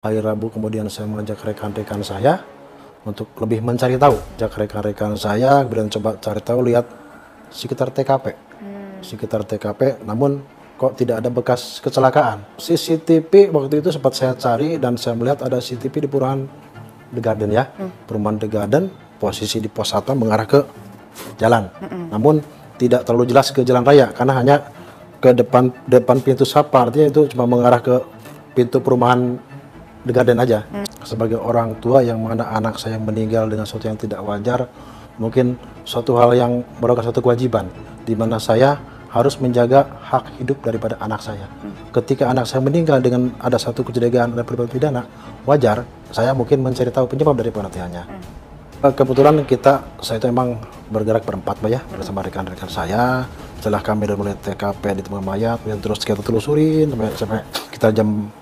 Hari Rabu kemudian saya mengajak rekan-rekan saya untuk lebih mencari tahu. Ajak rekan-rekan saya, kemudian coba cari tahu, lihat sekitar TKP. Sekitar TKP, namun kok tidak ada bekas kecelakaan. CCTV waktu itu sempat saya cari dan saya melihat ada CCTV di Perumahan The Garden ya. Perumahan The Garden, posisi di pos 1 mengarah ke jalan. Namun tidak terlalu jelas ke jalan raya karena hanya ke depan pintu sapa, artinya itu cuma mengarah ke pintu perumahan The Garden aja. Sebagai orang tua yang mana anak saya meninggal dengan sesuatu yang tidak wajar, mungkin suatu hal yang merupakan suatu kewajiban, di mana saya harus menjaga hak hidup daripada anak saya. Ketika anak saya meninggal dengan ada satu kecurigaan ada perbuatan pidana, wajar saya mungkin mencari tahu penyebab dari kematiannya. Kebetulan saya itu emang bergerak berempat, Mbak ya, bersama rekan-rekan saya. Setelah kami dari mulai TKP di tempat mayat, kemudian terus kita telusurin sampai kita jam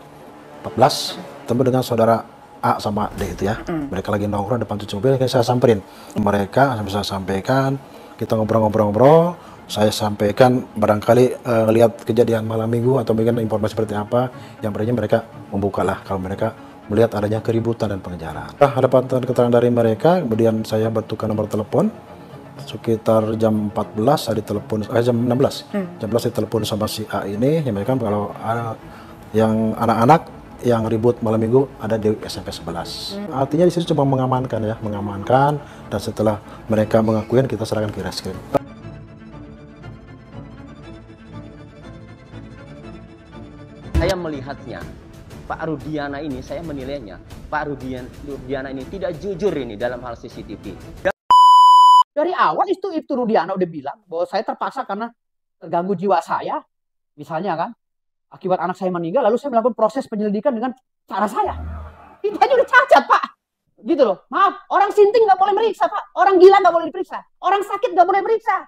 14, ketemu dengan saudara A sama D itu ya. Mereka lagi nongkrong depan cuci mobil, saya samperin mereka, saya sampaikan, kita ngobrol-ngobrol, saya sampaikan barangkali lihat kejadian malam minggu atau mungkin informasi seperti apa yang mereka membuka lah kalau mereka melihat adanya keributan dan pengejaran. Ada keterangan dari mereka, kemudian saya bertukar nomor telepon. Sekitar jam 14 saya ditelepon, jam 16. Jam 11 ditelepon sama si A ini, yang mereka kalau yang anak-anak yang ribut malam minggu ada di SMP 11. Artinya di sini cuma mengamankan ya, mengamankan, dan setelah mereka mengakuin kita serahkan ke reskrim. Saya melihatnya, Pak Rudiana ini, saya menilainya, Pak Rudiana ini tidak jujur ini dalam hal CCTV. Dari awal itu Rudiana udah bilang bahwa saya terpaksa karena terganggu jiwa saya, misalnya kan, akibat anak saya meninggal, lalu saya melakukan proses penyelidikan dengan cara saya. Itu aja udah cacat, Pak. Gitu loh. Maaf, orang sinting nggak boleh meriksa, Pak. Orang gila nggak boleh diperiksa. Orang sakit nggak boleh meriksa.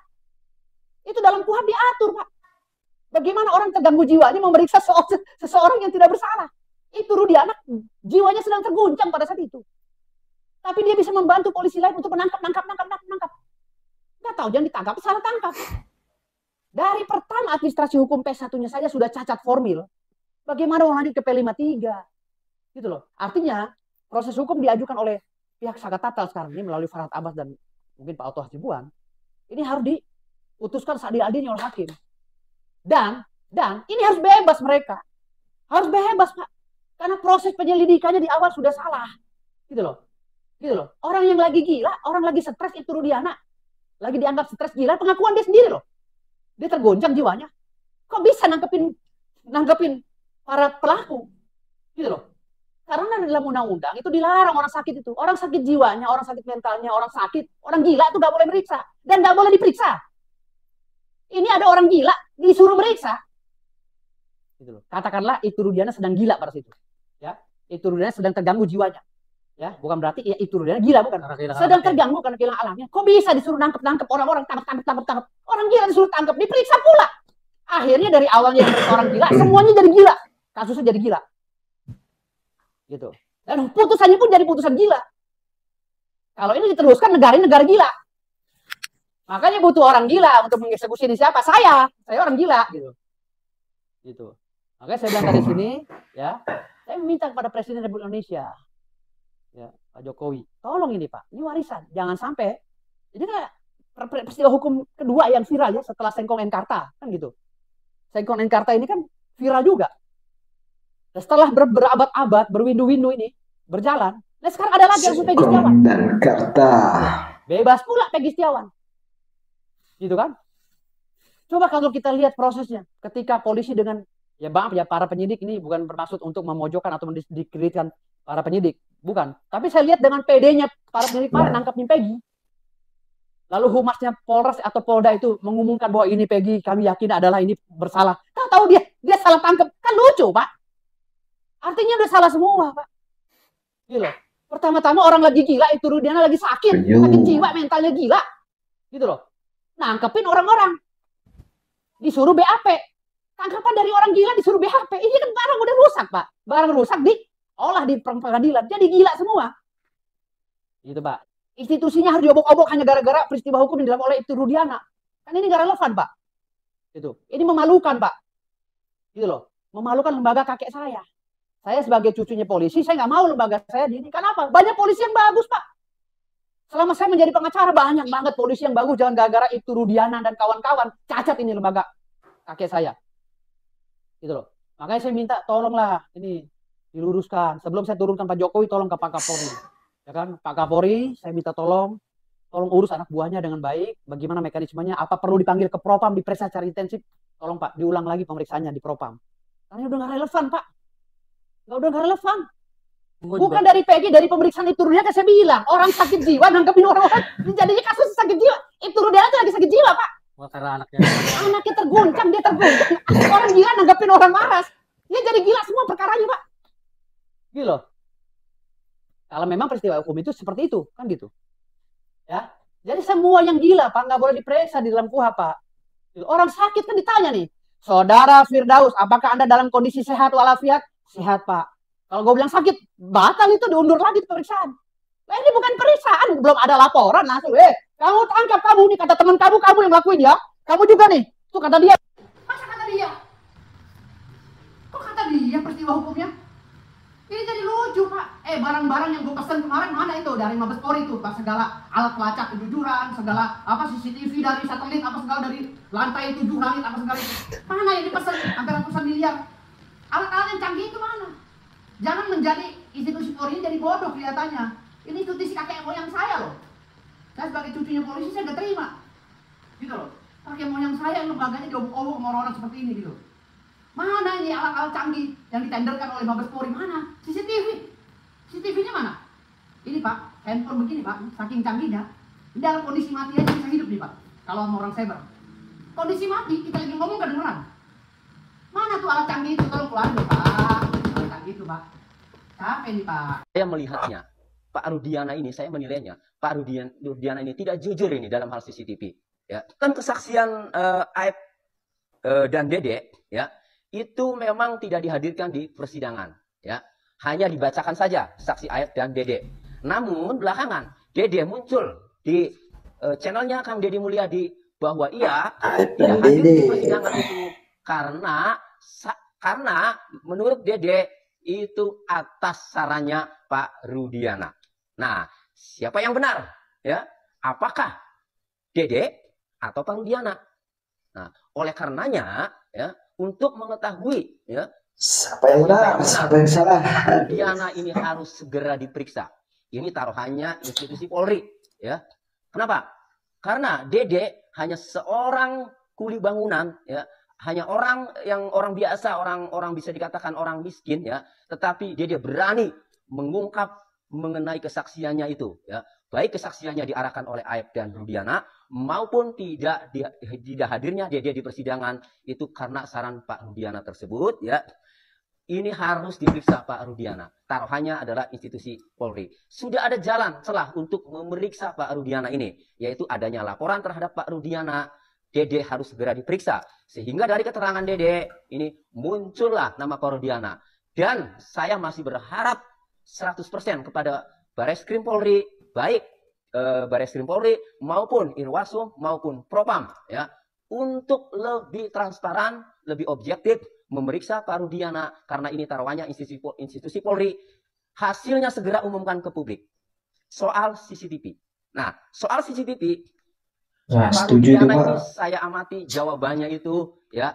Itu dalam KUHAP diatur, Pak. Bagaimana orang terganggu jiwanya memeriksa seseorang yang tidak bersalah? Itu Rudiana jiwanya sedang terguncang pada saat itu. Tapi dia bisa membantu polisi lain untuk menangkap. Nggak tahu, jangan ditangkap, salah tangkap. Dari pertama administrasi hukum P1-nya saja sudah cacat formil. Bagaimana orang lanjut ke P53? Gitu loh. Artinya proses hukum diajukan oleh pihak Sakat Tatal sekarang ini melalui Farhad Abbas dan mungkin Pak Otto Hasibuan. Ini harus diputuskan seadil-adilnya oleh hakim. Dan ini harus bebas mereka. Harus bebas, Pak. Karena proses penyelidikannya di awal sudah salah. Gitu loh. Orang yang lagi gila, orang lagi stres itu Rudiana. Lagi dianggap stres gila, pengakuan dia sendiri loh. Dia tergoncang jiwanya. Kok bisa nangkepin para pelaku? Gitu loh. Karena dalam undang-undang itu dilarang orang sakit itu. Orang sakit jiwanya, orang sakit mentalnya, orang gila itu gak boleh meriksa. Dan gak boleh diperiksa. Ini ada orang gila, disuruh meriksa. Gitu loh. Katakanlah itu Rudiana sedang gila pada situ. Ya, itu Rudiana sedang terganggu jiwanya. Ya, bukan berarti ya itu Rudiana gila, bukan. Sedang terganggu karena kehilangan alamnya. Kok bisa disuruh nangkep orang-orang, tangkap. Orang gila disuruh tangkap, diperiksa pula. Akhirnya dari awalnya orang gila, semuanya jadi gila. Kasusnya jadi gila. Gitu. Dan putusannya pun jadi putusan gila. Kalau ini diteruskan negara gila. Makanya butuh orang gila untuk mengeksekusi ini siapa? Saya orang gila gitu. Makanya saya bilang dari sini ya, saya meminta kepada Presiden Republik Indonesia ya, Pak Jokowi, tolong ini Pak, ini warisan, jangan sampai ini kan peristiwa hukum kedua yang viral ya setelah Sengkong Enkarta kan gitu. Sengkong Enkarta ini kan viral juga. Nah, setelah berabad-abad, berwindu-windu ini berjalan, nah sekarang ada lagi yang Peggy Setiawan. Enkarta. Bebas pula Peggy Setiawan. Gitu kan? Coba kalau kita lihat prosesnya, ketika polisi dengan ya maaf ya para penyidik ini bukan bermaksud untuk memojokkan atau mendiskreditkan para penyidik, bukan. Tapi saya lihat dengan PD-nya para penyidik nangkapin Peggy. Lalu humasnya Polres atau Polda itu mengumumkan bahwa ini Peggy, kami yakin adalah ini bersalah. Tahu dia salah tangkap, kan lucu Pak. Artinya udah salah semua Pak. Gitu loh. Pertama-tama orang lagi gila itu Rudiana lagi sakit jiwa, mentalnya gila. Gitu loh. Nangkepin orang-orang. Disuruh BAP. Tangkapan dari orang gila disuruh BAP. Ini kan barang udah rusak, Pak. Barang rusak diolah di pengadilan. Jadi gila semua. Gitu, Pak. Institusinya harus diobok-obok hanya gara-gara peristiwa hukum yang dilakukan oleh itu Rudiana. Kan ini gak relevan, Pak. Gitu. Ini memalukan, Pak. Gitu loh. Memalukan lembaga kakek saya. Saya sebagai cucunya polisi, saya nggak mau lembaga saya di ini. Kenapa? Banyak polisi yang bagus, Pak. Selama saya menjadi pengacara, banyak banget polisi yang bagus. Jangan gara-gara itu Rudiana dan kawan-kawan cacat ini lembaga kakek saya. Gitu loh. Makanya saya minta tolonglah ini diluruskan. Sebelum saya turunkan Pak Jokowi, tolong ke Pak Kapolri. Ya kan, Pak Kapolri, saya minta tolong urus anak buahnya dengan baik. Bagaimana mekanismenya? Apa perlu dipanggil ke Propam, diperiksa secara intensif? Tolong Pak, diulang lagi pemeriksaannya di Propam. Karena udah nggak relevan, Pak. Udah nggak relevan. Bukan dari PG, dari pemeriksaan itu Rudiana kan saya bilang orang sakit jiwa nangkepin orang-orang jadinya kasus sakit jiwa. Itu Rudiana itu lagi sakit jiwa, Pak. Wah, karena anaknya Terguncang, dia terguncang. Orang gila nanggepin orang waras. Dia jadi gila semua perkaranya, Pak. Gitu loh. Kalau memang peristiwa hukum itu seperti itu, kan gitu. Ya. Jadi semua yang gila, Pak, nggak boleh diperiksa di dalam KUHP, Pak. Orang sakit kan ditanya nih, Saudara Firdaus, apakah Anda dalam kondisi sehat walafiat? Sehat, Pak. Kalau gue bilang sakit, batal itu, diundur lagi pemeriksaan. Nah, ini bukan pemeriksaan, belum ada laporan langsung. Kamu tangkap kamu nih, kata teman kamu yang lakuin ya. Kamu juga nih, tuh kata dia. Masa kata dia? Kok kata dia peristiwa hukumnya? Ini jadi lucu, Pak. Barang-barang yang gue pesan kemarin mana itu dari Mabes Polri itu, Pak, segala alat pelacak kejujuran, segala apa CCTV dari satelit, apa segala dari lantai 7 langit, apa segala itu. Mana yang dipesan hampir ratusan miliar? Alat-alat yang canggih itu mana? Jangan menjadi institusi Polri ini jadi bodoh kelihatannya. Ini institusi kakek moyang saya loh. Saya sebagai cucunya polisi saya gak terima. Gitu loh. Kakek moyang saya yang lembaganya diobok-obok sama orang-orang seperti ini gitu. Mana ini alat-alat canggih yang ditenderkan oleh Mabes Polri? Mana? CCTV. CCTV-nya mana? Ini Pak, handphone begini Pak, saking canggihnya. Ini dalam kondisi mati aja bisa hidup nih Pak. Kalau sama orang cyber. Kondisi mati, kita lagi ngomong kedengeran. Mana tuh alat canggih itu? Tolong keluarin nih Pak. Alat canggih itu Pak. Capek nih Pak. Saya melihatnya, Pak Rudiana ini, saya menilainya, Pak Rudiana ini tidak jujur ini dalam hal CCTV. Ya, kan kesaksian Aib dan Dede, ya, itu memang tidak dihadirkan di persidangan, ya, hanya dibacakan saja saksi Aib dan Dede. Namun belakangan Dede muncul di channelnya Kang Deddy Mulyadi bahwa ia tidak hadir di persidangan itu karena menurut Dede itu atas sarannya Pak Rudiana. Nah, siapa yang benar? Ya, apakah Dede atau Pak Rudiana? Nah, oleh karenanya, ya, untuk mengetahui, ya, siapa yang benar, siapa yang salah, Rudiana ini harus segera diperiksa. Ini taruhannya institusi Polri, ya. Kenapa? Karena Dede hanya seorang kuli bangunan, ya, hanya orang biasa, orang bisa dikatakan orang miskin, ya. Tetapi Dede berani mengungkap mengenai kesaksiannya itu, ya. Baik kesaksiannya diarahkan oleh Aib dan Rudiana maupun tidak hadirnya Dede di persidangan itu karena saran Pak Rudiana tersebut, ya. Ini harus diperiksa Pak Rudiana. Taruhannya adalah institusi Polri. Sudah ada jalan celah untuk memeriksa Pak Rudiana ini, yaitu adanya laporan terhadap Pak Rudiana. Dede harus segera diperiksa. Sehingga dari keterangan Dede ini muncullah nama Pak Rudiana. Dan saya masih berharap 100% kepada Bareskrim Polri, baik Bareskrim Polri maupun Irwasum maupun Propam, ya, untuk lebih transparan, lebih objektif memeriksa Pak Rudiana karena ini taruhannya institusi Polri. Hasilnya segera umumkan ke publik. Soal CCTV. Nah, soal CCTV, nah, Pak setuju itu Rudiana Pak. ini saya amati jawabannya itu, ya,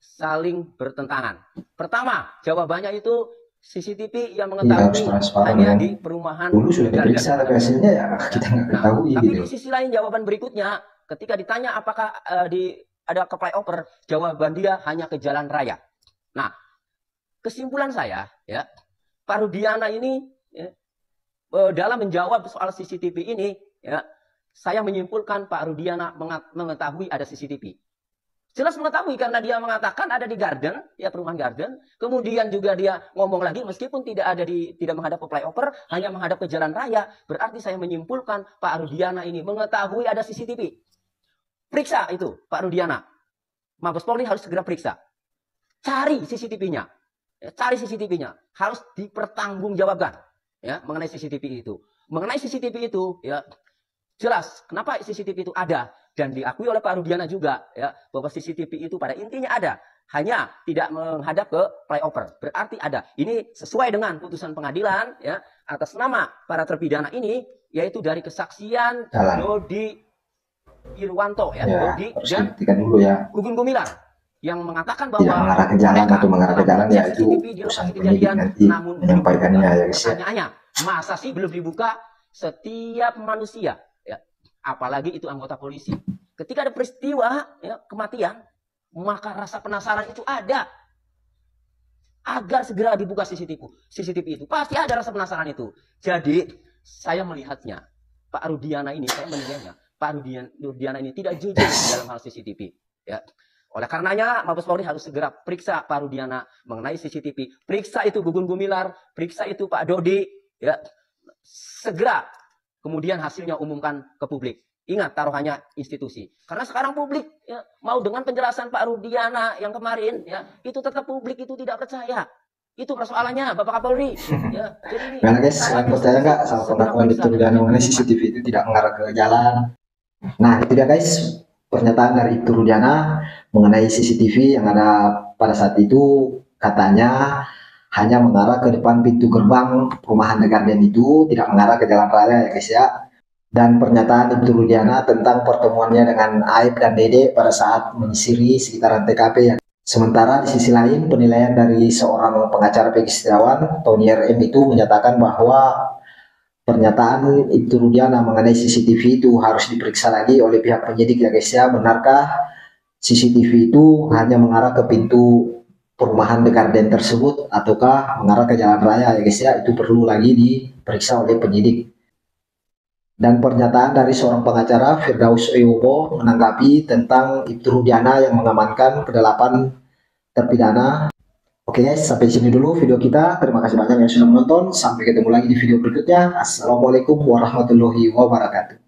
saling bertentangan. Pertama, jawabannya itu CCTV yang Iya, harus mengetahui transparan hanya ya. di perumahan Dulu sudah diperiksa tapi hasilnya ya kita nggak Nah, ketahui tapi gitu. di sisi lain jawaban berikutnya ketika ditanya apakah ada ke flyover, jawaban dia hanya ke jalan raya. Nah, kesimpulan saya, ya, Pak Rudiana ini, ya, dalam menjawab soal CCTV ini, ya, saya menyimpulkan Pak Rudiana mengetahui ada CCTV. Jelas mengetahui karena dia mengatakan ada di Garden, ya, perumahan Garden. Kemudian juga dia ngomong lagi meskipun tidak menghadap ke flyover, hanya menghadap ke jalan raya. Berarti saya menyimpulkan Pak Rudiana ini mengetahui ada CCTV. Periksa itu Pak Rudiana. Mabes Polri harus segera periksa. Cari CCTV-nya. Ya, cari CCTV-nya. Harus dipertanggungjawabkan, ya, mengenai CCTV itu. Mengenai CCTV itu, ya, jelas kenapa CCTV itu ada dan diakui oleh Pak Rudiana juga, ya, bahwa CCTV itu pada intinya ada hanya tidak menghadap ke flyover. Berarti ada. Ini sesuai dengan putusan pengadilan ya atas nama para terpidana ini, yaitu dari kesaksian Jalan. Dodi Irwanto ya, Ya, Dodi harus dan dibuktikan dulu ya. Gugun Gumilar yang mengatakan Tidak bahwa mengarah ke jalan mereka atau mengarah ke telah jalan ya mengecek itu CCTV di urusan lokasi penyidik kejadian, nanti namun belum menyampaikannya dibuka. ya guys ya. Pertanyaannya, masa sih belum dibuka? Setiap manusia ya, apalagi itu anggota polisi, ketika ada peristiwa ya, kematian, maka rasa penasaran itu ada agar segera dibuka CCTV itu. Pasti ada rasa penasaran itu. Jadi saya melihatnya Pak Rudiana ini, saya menilainya Pak Rudiana ini tidak jujur dalam hal CCTV ya. Oleh karenanya Mabes Polri harus segera periksa Pak Rudiana mengenai CCTV, periksa itu Gugun Gumilar, periksa itu Pak Dodi ya. Segera kemudian hasilnya umumkan ke publik. Ingat, taruhannya institusi. Karena sekarang publik ya, mau dengan penjelasan Pak Rudiana yang kemarin ya, itu tetap publik itu tidak percaya. Itu persoalannya Bapak Kapolri ya. Jadi ini Gimana guys, kalian percaya nggak sama pengakuan Ibtu Rudiana mengenai CCTV itu tidak mengarah ke jalan? Nah itu dia guys, pernyataan dari Ibtu Rudiana mengenai CCTV yang ada pada saat itu, katanya hanya mengarah ke depan pintu gerbang perumahan The Garden itu, tidak mengarah ke jalan raya ya guys ya. Dan pernyataan Ibtu Rudiana tentang pertemuannya dengan Aib dan Dede pada saat menyisiri sekitaran TKP ya. Sementara di sisi lain, penilaian dari seorang pengacara Peggy Setiawan, Tony RM itu menyatakan bahwa pernyataan Ibtu Rudiana mengenai CCTV itu harus diperiksa lagi oleh pihak penyidik ya guys ya. Benarkah CCTV itu hanya mengarah ke pintu perumahan The Garden tersebut ataukah mengarah ke jalan raya ya guys ya? Itu perlu lagi diperiksa oleh penyidik. Dan pernyataan dari seorang pengacara Firdaus Eyobo menanggapi tentang Ibtu Rudiana yang mengamankan ke-8 terpidana. Oke guys, sampai sini dulu video kita. Terima kasih banyak yang sudah menonton. Sampai ketemu lagi di video berikutnya. Assalamualaikum warahmatullahi wabarakatuh.